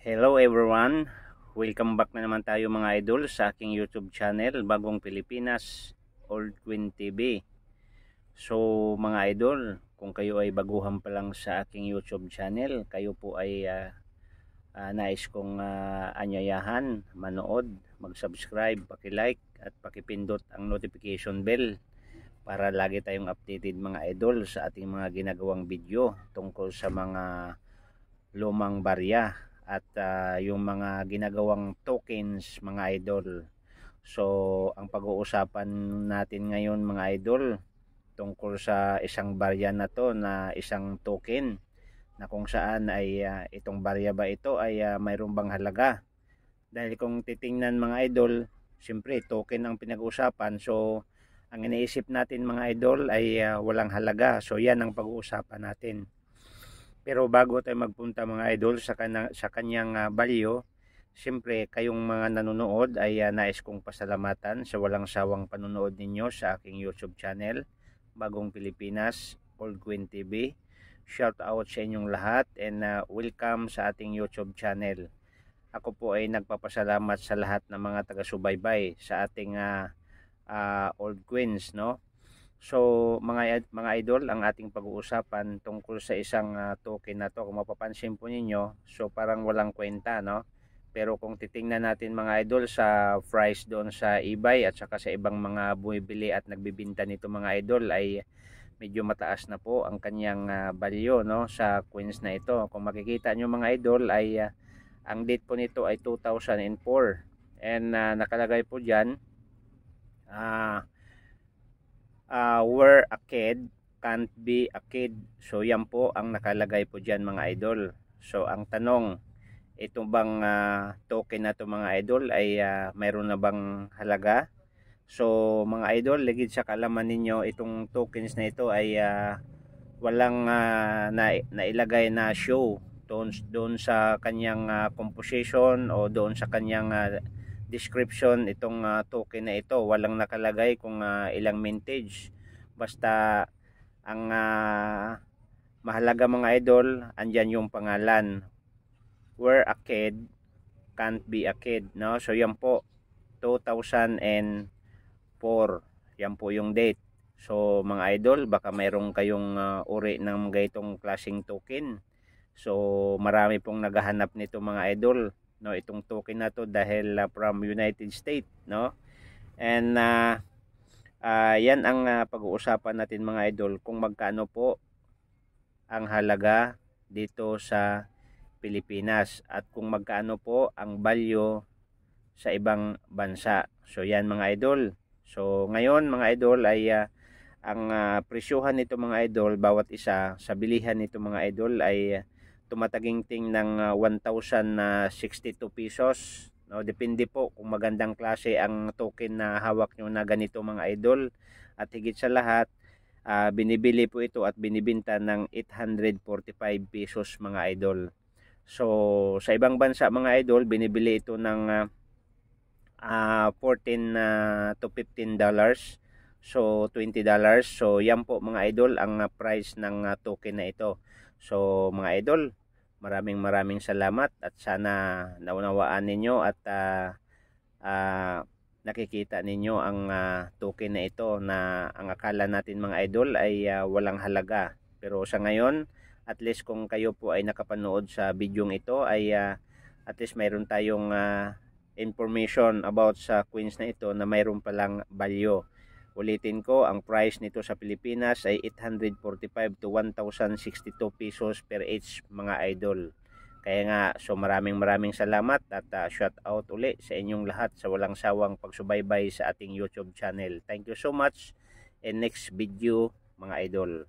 Hello everyone, welcome back na naman tayo mga idol sa aking YouTube channel, Bagong Pilipinas, Old Queen TV. So mga idol, kung kayo ay baguhan pa lang sa aking YouTube channel, kayo po ay nais kong anyayahan, manood, mag-subscribe, paki-like at pakipindot ang notification bell para lagi tayong updated mga idol sa ating mga ginagawang video tungkol sa mga lumang barya at yung mga ginagawang tokens mga idol. So ang pag-uusapan natin ngayon mga idol tungkol sa isang barya na to, na isang token na kung saan ay itong barya ba ito ay mayroon bang halaga. Dahil kung titingnan mga idol, siyempre token ang pinag-uusapan, so ang iniisip natin mga idol ay walang halaga. So yan ang pag-uusapan natin. Pero bago tayo magpunta mga idol sa kanyang value, siyempre kayong mga nanonood ay nais kong pasalamatan sa walang sawang panonood ninyo sa aking YouTube channel, Bagong Pilipinas, Old Queen TV. Shout out sa inyong lahat and welcome sa ating YouTube channel. Ako po ay nagpapasalamat sa lahat ng mga taga-subaybay sa ating Old Queens, no? So mga idol, ang ating pag-uusapan tungkol sa isang token na to, kung mapapansin po ninyo, so parang walang kwenta, no? Pero kung titingnan natin mga idol sa price doon sa eBay at saka sa ibang mga bumibili at nagbibinta nito mga idol, ay medyo mataas na po ang kanyang value, no, sa coins na ito. Kung makikita nyo mga idol ay ang date po nito ay 2004 and nakalagay po dyan where a kid can't be a kid. So yan po ang nakalagay po dyan mga idol. So ang tanong, ito bang token na to mga idol ay mayroon na bang halaga? So mga idol, ligid sa kalaman ninyo, itong tokens na ito ay walang nailagay na show doon sa kanyang composition o doon sa kanyang description. Itong token na ito walang nakalagay kung ilang mintage. Basta ang mahalaga mga idol, andyan yung pangalan, where a kid can't be a kid, no? So yan po 2004, yan po yung date. So mga idol, baka mayroong kayong uri ng ganitong klaseng token. So marami pong naghahanap nito mga idol, no, itong token na to, dahil from United States, no? And yan ang pag-uusapan natin mga idol, kung magkano po ang halaga dito sa Pilipinas at kung magkano po ang value sa ibang bansa. So yan mga idol. So ngayon mga idol ay ang presyuhan nito mga idol, bawat isa sa bilihan nito mga idol ay tumataginting ng 1,062 pesos, no? Depende po kung magandang klase ang token na hawak nyo na ganito mga idol. At higit sa lahat, binibili po ito at binibinta ng 845 pesos mga idol. So sa ibang bansa mga idol, binibili ito ng 14 to 15 dollars, so 20 dollars. So yan po mga idol ang price ng token na ito. So mga idol, maraming salamat at sana naunawaan ninyo at nakikita ninyo ang token na ito, na ang akala natin mga idol ay walang halaga. Pero sa ngayon, at least kung kayo po ay nakapanood sa video ito, ay at least mayroon tayong information about sa coins na ito na mayroon palang value. Ulitin ko, ang price nito sa Pilipinas ay 845 to 1,062 pesos per each mga idol. Kaya nga, so maraming salamat at shout out uli sa inyong lahat sa walang sawang pagsubaybay sa ating YouTube channel. Thank you so much, and next video mga idol.